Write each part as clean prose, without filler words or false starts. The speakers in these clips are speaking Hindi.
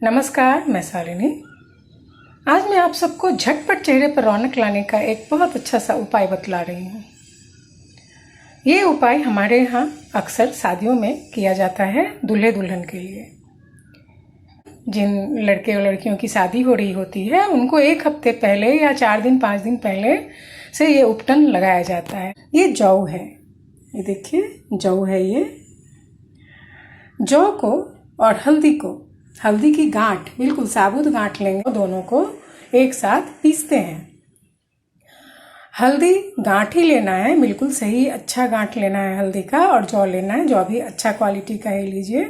नमस्कार, मैं शालिनी। आज मैं आप सबको झटपट चेहरे पर रौनक लाने का एक बहुत अच्छा सा उपाय बतला रही हूँ। ये उपाय हमारे यहाँ अक्सर शादियों में किया जाता है दूल्हे दुल्हन के लिए। जिन लड़के और लड़कियों की शादी हो रही होती है उनको एक हफ्ते पहले या 4 दिन 5 दिन पहले से ये उपटन लगाया जाता है। ये जौ है, ये देखिए जौ है। ये जौ को और हल्दी की गांठ, बिल्कुल साबुत गांठ लेंगे, दोनों को एक साथ पीसते हैं। हल्दी गांठ ही लेना है, बिल्कुल सही अच्छा गांठ लेना है हल्दी का, और जौ लेना है, जौ भी अच्छा क्वालिटी का ही लीजिए।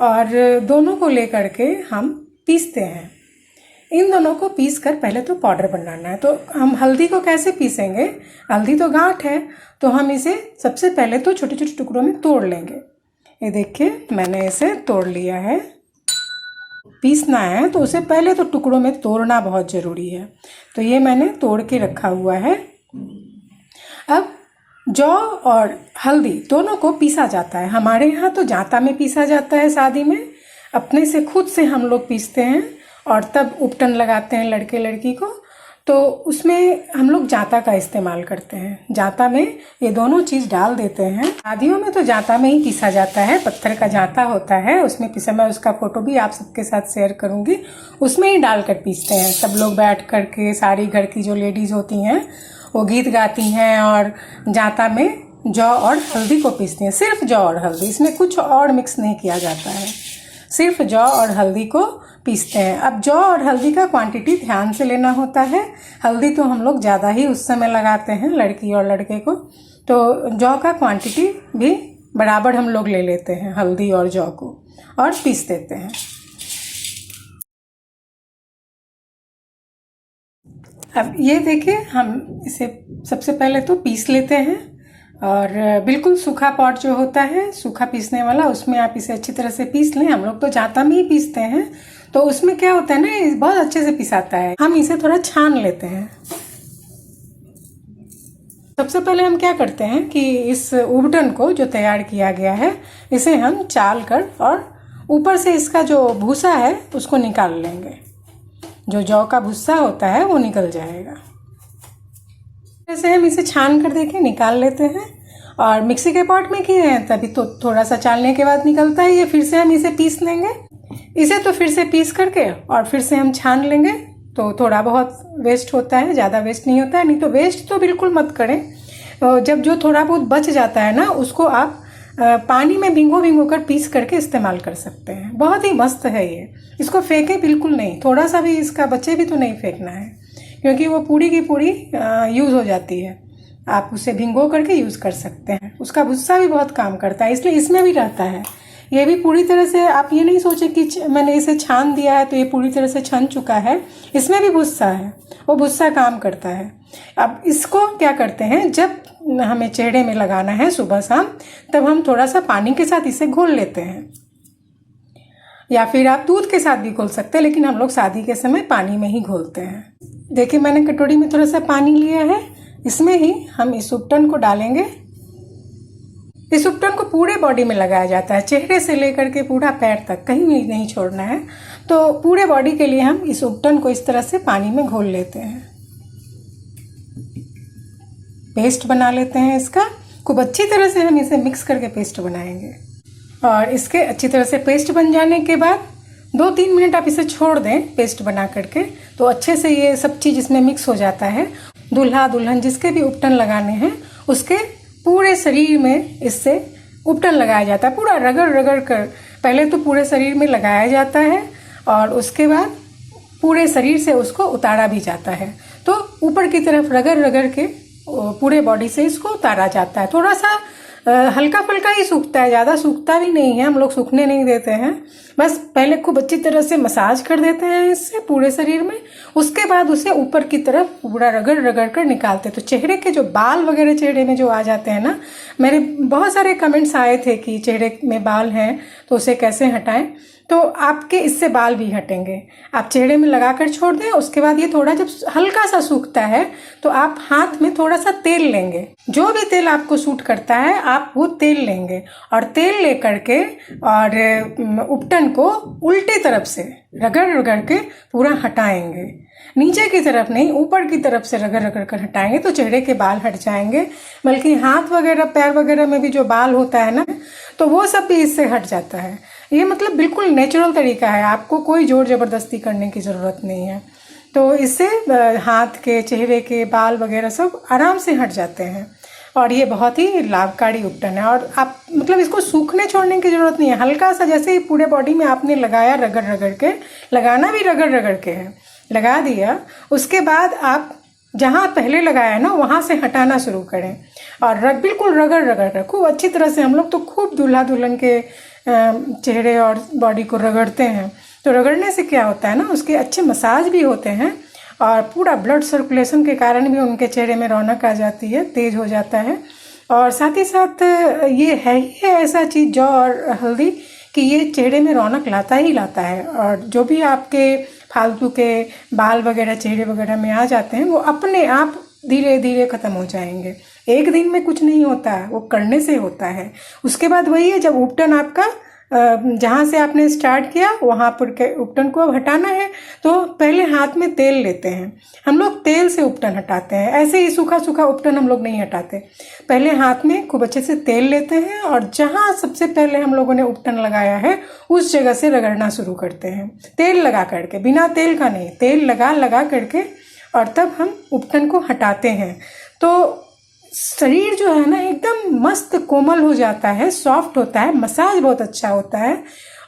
और दोनों को लेकर के हम पीसते हैं। इन दोनों को पीस कर पहले तो पाउडर बनाना है। तो हम हल्दी को कैसे पीसेंगे? हल्दी तो गांठ है, तो हम इसे सबसे पहले तो छोटे छोटे टुकड़ों में तोड़ लेंगे। ये देखिए मैंने इसे तोड़ लिया है। पीसना है तो उसे पहले तो टुकड़ों में तोड़ना बहुत ज़रूरी है। तो ये मैंने तोड़ के रखा हुआ है। अब जौ और हल्दी दोनों को पीसा जाता है। हमारे यहाँ तो जांता में पीसा जाता है, शादी में अपने से खुद से हम लोग पीसते हैं और तब उपटन लगाते हैं लड़के लड़की को। तो उसमें हम लोग जांता का इस्तेमाल करते हैं। जांता में ये दोनों चीज़ डाल देते हैं। शादियों में तो जांता में ही पीसा जाता है, पत्थर का जांता होता है, उसमें पीसा। मैं उसका फोटो भी आप सबके साथ शेयर करूंगी। उसमें ही डालकर पीसते हैं सब लोग बैठ करके। सारी घर की जो लेडीज़ होती हैं वो गीत गाती हैं और जांता में जौ और हल्दी को पीसती हैं। सिर्फ जौ और हल्दी, इसमें कुछ और मिक्स नहीं किया जाता है, सिर्फ जौ और हल्दी को पीसते हैं। अब जौ और हल्दी का क्वांटिटी ध्यान से लेना होता है। हल्दी तो हम लोग ज़्यादा ही उस समय लगाते हैं लड़की और लड़के को, तो जौ का क्वांटिटी भी बराबर हम लोग ले लेते हैं, हल्दी और जौ को, और पीस देते हैं। अब ये देखिए हम इसे सबसे पहले तो पीस लेते हैं, और बिल्कुल सूखा पॉट जो होता है, सूखा पीसने वाला, उसमें आप इसे अच्छी तरह से पीस लें। हम लोग तो जांता में ही पीसते हैं, तो उसमें क्या होता है ना, ये बहुत अच्छे से पिसाता है। हम इसे थोड़ा छान लेते हैं। सबसे पहले हम क्या करते हैं कि इस उपटन को जो तैयार किया गया है, इसे हम चाल कर और ऊपर से इसका जो भूसा है उसको निकाल लेंगे। जो जौ का भूसा होता है वो निकल जाएगा। जैसे हम इसे छान कर देखें, निकाल लेते हैं। और मिक्सी के पॉट में किए हैं तभी तो थोड़ा सा चालने के बाद निकलता है ये। फिर से हम इसे पीस लेंगे। इसे तो फिर से पीस करके और फिर से हम छान लेंगे। तो थोड़ा बहुत वेस्ट होता है, ज़्यादा वेस्ट नहीं होता है। नहीं तो वेस्ट तो बिल्कुल मत करें। जब जो थोड़ा बहुत बच जाता है ना, उसको आप पानी में भिंगो कर पीस करके इस्तेमाल कर सकते हैं। बहुत ही मस्त है ये। इसको फेंकें बिल्कुल नहीं, थोड़ा सा भी इसका बचे भी तो नहीं फेंकना है, क्योंकि वो पूरी की पूरी यूज़ हो जाती है। आप उसे भिंगो करके यूज़ कर सकते हैं। उसका भुस्सा भी बहुत काम करता है, इसलिए इसमें भी रहता है। ये भी पूरी तरह से, आप ये नहीं सोचें कि मैंने इसे छान दिया है तो ये पूरी तरह से छन चुका है। इसमें भी भुस्सा है, वो भुस्सा काम करता है। अब इसको क्या करते हैं, जब हमें चेहरे में लगाना है सुबह शाम, तब हम थोड़ा सा पानी के साथ इसे घोल लेते हैं, या फिर आप दूध के साथ भी घोल सकते हैं, लेकिन हम लोग शादी के समय पानी में ही घोलते हैं। देखिए मैंने कटोरी में थोड़ा सा पानी लिया है, इसमें ही हम इस उपटन को डालेंगे। इस उपटन को पूरे बॉडी में लगाया जाता है, चेहरे से लेकर के पूरा पैर तक, कहीं भी नहीं छोड़ना है। तो पूरे बॉडी के लिए हम इस उपटन को इस तरह से पानी में घोल लेते हैं। पेस्ट बना लेते हैं इसका। खूब अच्छी तरह से हम इसे मिक्स करके पेस्ट बनाएंगे। और इसके अच्छी तरह से पेस्ट बन जाने के बाद 2-3 मिनट आप इसे छोड़ दें पेस्ट बना करके, तो अच्छे से ये सब चीज़ इसमें मिक्स हो जाता है। दूल्हा दुल्हन जिसके भी उपटन लगाने हैं उसके पूरे शरीर में इससे उपटन लगाया जाता है। पूरा रगड़ कर पहले तो पूरे शरीर में लगाया जाता है, और उसके बाद पूरे शरीर से उसको उतारा भी जाता है। तो ऊपर की तरफ रगड़ के पूरे बॉडी से इसको उतारा जाता है। थोड़ा सा हल्का फुल्का ही सूखता है, ज़्यादा सूखता भी नहीं है। हम लोग सूखने नहीं देते हैं, बस पहले खूब अच्छी तरह से मसाज कर देते हैं इससे पूरे शरीर में। उसके बाद उसे ऊपर की तरफ पूरा रगड़ कर निकालते हैं। तो चेहरे के जो बाल वगैरह चेहरे में जो आ जाते हैं ना, मेरे बहुत सारे कमेंट्स आए थे कि चेहरे में बाल हैं तो उसे कैसे हटाएं। तो आपके इससे बाल भी हटेंगे। आप चेहरे में लगाकर छोड़ दें। उसके बाद ये थोड़ा जब हल्का सा सूखता है तो आप हाथ में थोड़ा सा तेल लेंगे, जो भी तेल आपको सूट करता है आप वो तेल लेंगे और तेल लेकर के और उपटन को उल्टी तरफ से रगड़ रगड़ के पूरा हटाएंगे। नीचे की तरफ नहीं, ऊपर की तरफ से रगड़ रगड़ कर हटाएंगे तो चेहरे के बाल हट जाएंगे। बल्कि हाथ वगैरह पैर वगैरह में भी जो बाल होता है ना, तो वो सब भी इससे हट जाता है। ये मतलब बिल्कुल नेचुरल तरीका है, आपको कोई जोर ज़बरदस्ती करने की ज़रूरत नहीं है। तो इससे हाथ के, चेहरे के बाल वगैरह सब आराम से हट जाते हैं और ये बहुत ही लाभकारी उपटन है। और आप मतलब इसको सूखने छोड़ने की ज़रूरत नहीं है, हल्का सा जैसे ही पूरे बॉडी में आपने लगाया, रगड़ रगड़ के, लगाना भी रगड़ रगड़ के है, लगा दिया, उसके बाद आप जहाँ पहले लगाया ना वहाँ से हटाना शुरू करें और बिल्कुल रगड़ रगड़ कर खूब अच्छी तरह से। हम लोग तो खूब दूल्हा दुल्हन के चेहरे और बॉडी को रगड़ते हैं। तो रगड़ने से क्या होता है ना, उसके अच्छे मसाज भी होते हैं और पूरा ब्लड सर्कुलेशन के कारण भी उनके चेहरे में रौनक आ जाती है, तेज हो जाता है। और साथ ही साथ ये है ही है ऐसा चीज़, जौ और हल्दी, कि ये चेहरे में रौनक लाता ही लाता है। और जो भी आपके फालतू के बाल वगैरह चेहरे वगैरह में आ जाते हैं वो अपने आप धीरे धीरे ख़त्म हो जाएंगे। एक दिन में कुछ नहीं होता है, वो करने से होता है। उसके बाद वही है, जब उपटन आपका जहाँ से आपने स्टार्ट किया वहाँ पर के उपटन को अब हटाना है तो पहले हाथ में तेल लेते हैं। हम लोग तेल से उपटन हटाते हैं, ऐसे ही सूखा सूखा उपटन हम लोग नहीं हटाते। पहले हाथ में खूब अच्छे से तेल लेते हैं और जहाँ सबसे पहले हम लोगों ने उपटन लगाया है उस जगह से रगड़ना शुरू करते हैं, तेल लगा करके, बिना तेल का नहीं, तेल लगा करके, और तब हम उपटन को हटाते हैं। तो शरीर जो है ना एकदम मस्त कोमल हो जाता है, सॉफ्ट होता है, मसाज बहुत अच्छा होता है।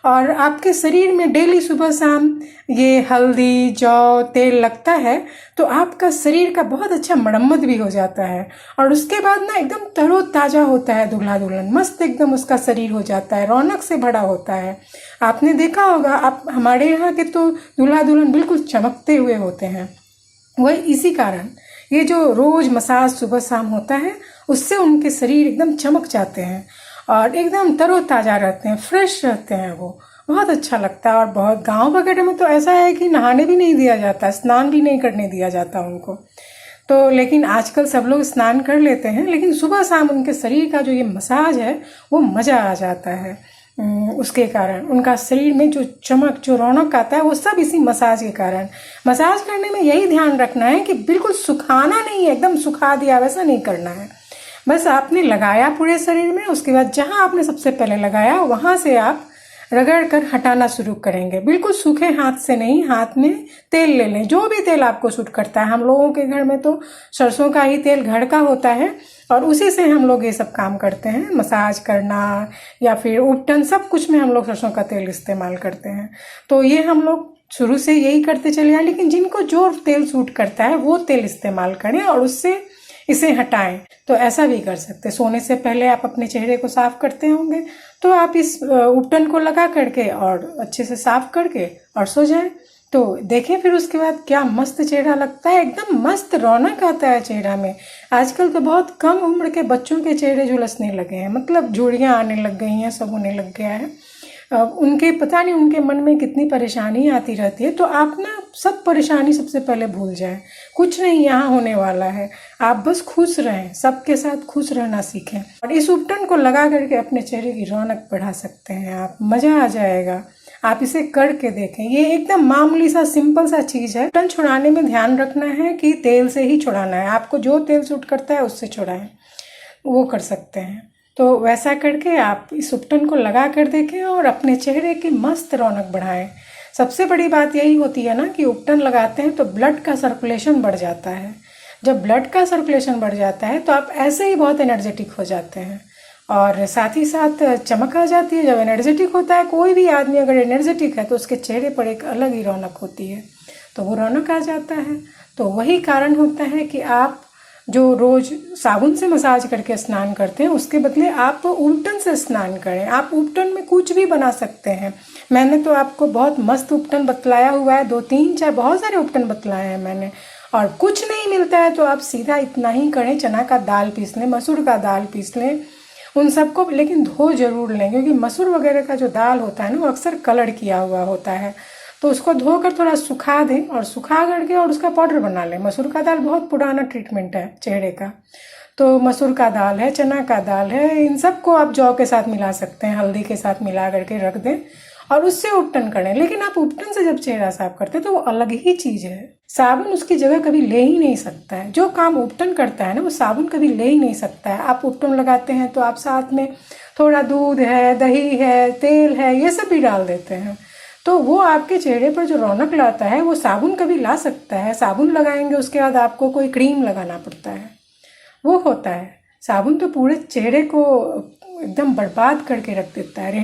और आपके शरीर में डेली सुबह शाम ये हल्दी जौ तेल लगता है तो आपका शरीर का बहुत अच्छा मरम्मत भी हो जाता है। और उसके बाद ना एकदम तरोताज़ा होता है दूल्हा दुल्हन, मस्त एकदम उसका शरीर हो जाता है, रौनक से भरा होता है। आपने देखा होगा, आप हमारे यहाँ के तो दूल्हा दुल्हन बिल्कुल चमकते हुए होते हैं। वही इसी कारण ये जो रोज़ मसाज सुबह शाम होता है उससे उनके शरीर एकदम चमक जाते हैं और एकदम तरोताज़ा रहते हैं, फ्रेश रहते हैं। वो बहुत अच्छा लगता है। और बहुत गांव वगैरह में तो ऐसा है कि नहाने भी नहीं दिया जाता, स्नान भी नहीं करने दिया जाता उनको। तो लेकिन आजकल सब लोग स्नान कर लेते हैं, लेकिन सुबह शाम उनके शरीर का जो ये मसाज है वो मज़ा आ जाता है। उसके कारण उनका शरीर में जो चमक, जो रौनक आता है वो सब इसी मसाज के कारण। मसाज करने में यही ध्यान रखना है कि बिल्कुल सुखाना नहीं है, एकदम सुखा दिया वैसा नहीं करना है। बस आपने लगाया पूरे शरीर में, उसके बाद जहाँ आपने सबसे पहले लगाया वहाँ से आप रगड़ कर हटाना शुरू करेंगे। बिल्कुल सूखे हाथ से नहीं, हाथ में तेल ले लें, जो भी तेल आपको सूट करता है। हम लोगों के घर में तो सरसों का ही तेल घर का होता है और उसी से हम लोग ये सब काम करते हैं, मसाज करना या फिर उपटन, सब कुछ में हम लोग सरसों का तेल इस्तेमाल करते हैं। तो ये हम लोग शुरू से यही करते चले आए, लेकिन जिनको जो तेल सूट करता है वो तेल इस्तेमाल करें और उससे इसे हटाएं। तो ऐसा भी कर सकते, सोने से पहले आप अपने चेहरे को साफ करते होंगे तो आप इस उपटन को लगा करके और अच्छे से साफ करके और सो जाएं। तो देखें फिर उसके बाद क्या मस्त चेहरा लगता है, एकदम मस्त रौनक आता है चेहरा में। आजकल तो बहुत कम उम्र के बच्चों के चेहरे झुलसने लगे हैं, मतलब झुर्रियाँ आने लग गई हैं, सब होने लग गया है। उनके पता नहीं उनके मन में कितनी परेशानी आती रहती है। तो आप ना सब परेशानी सबसे पहले भूल जाएं, कुछ नहीं यहाँ होने वाला है, आप बस खुश रहें, सबके साथ खुश रहना सीखें और इस उपटन को लगा करके अपने चेहरे की रौनक बढ़ा सकते हैं आप। मज़ा आ जाएगा, आप इसे करके देखें। ये एकदम मामूली सा सिंपल सा चीज़ है। उपटन छुड़ाने में ध्यान रखना है कि तेल से ही छुड़ाना है, आपको जो तेल सूट करता है उससे छुड़ाएं, वो कर सकते हैं। तो वैसा करके आप इस उपटन को लगा कर देखें और अपने चेहरे की मस्त रौनक बढ़ाएं। सबसे बड़ी बात यही होती है ना कि उपटन लगाते हैं तो ब्लड का सर्कुलेशन बढ़ जाता है। जब ब्लड का सर्कुलेशन बढ़ जाता है तो आप ऐसे ही बहुत एनर्जेटिक हो जाते हैं और साथ ही साथ चमक आ जाती है। जब एनर्जेटिक होता है, कोई भी आदमी अगर एनर्जेटिक है तो उसके चेहरे पर एक अलग ही रौनक होती है, तो वो रौनक आ जाता है। तो वही कारण होता है कि आप जो रोज़ साबुन से मसाज करके स्नान करते हैं उसके बदले आप उपटन से स्नान करें। आप उपटन में कुछ भी बना सकते हैं। मैंने तो आपको बहुत मस्त उपटन बतलाया हुआ है, 2 3 4 बहुत सारे उपटन बतलाए हैं मैंने। और कुछ नहीं मिलता है तो आप सीधा इतना ही करें, चना का दाल पीस लें, मसूर का दाल पीस लें, उन सबको लेकिन धो जरूर लें, क्योंकि मसूर वगैरह का जो दाल होता है ना वो अक्सर कलर किया हुआ होता है। तो उसको धोकर थोड़ा सुखा दें और सुखा करके और उसका पाउडर बना लें। मसूर का दाल बहुत पुराना ट्रीटमेंट है चेहरे का, तो मसूर का दाल है, चना का दाल है, इन सबको आप जौ के साथ मिला सकते हैं, हल्दी के साथ मिला करके रख दें और उससे उपटन करें। लेकिन आप उपटन से जब चेहरा साफ करते हैं तो वो अलग ही चीज़ है, साबुन उसकी जगह कभी ले ही नहीं सकता है। जो काम उपटन करता है ना वो साबुन कभी ले ही नहीं सकता है। आप उपटन लगाते हैं तो आप साथ में थोड़ा दूध है, दही है, तेल है, ये सब भी डाल देते हैं, तो वो आपके चेहरे पर जो रौनक लाता है वो साबुन कभी ला सकता है? साबुन लगाएंगे उसके बाद आपको कोई क्रीम लगाना पड़ता है, वो होता है। साबुन तो पूरे चेहरे को एकदम बर्बाद करके रख देता है,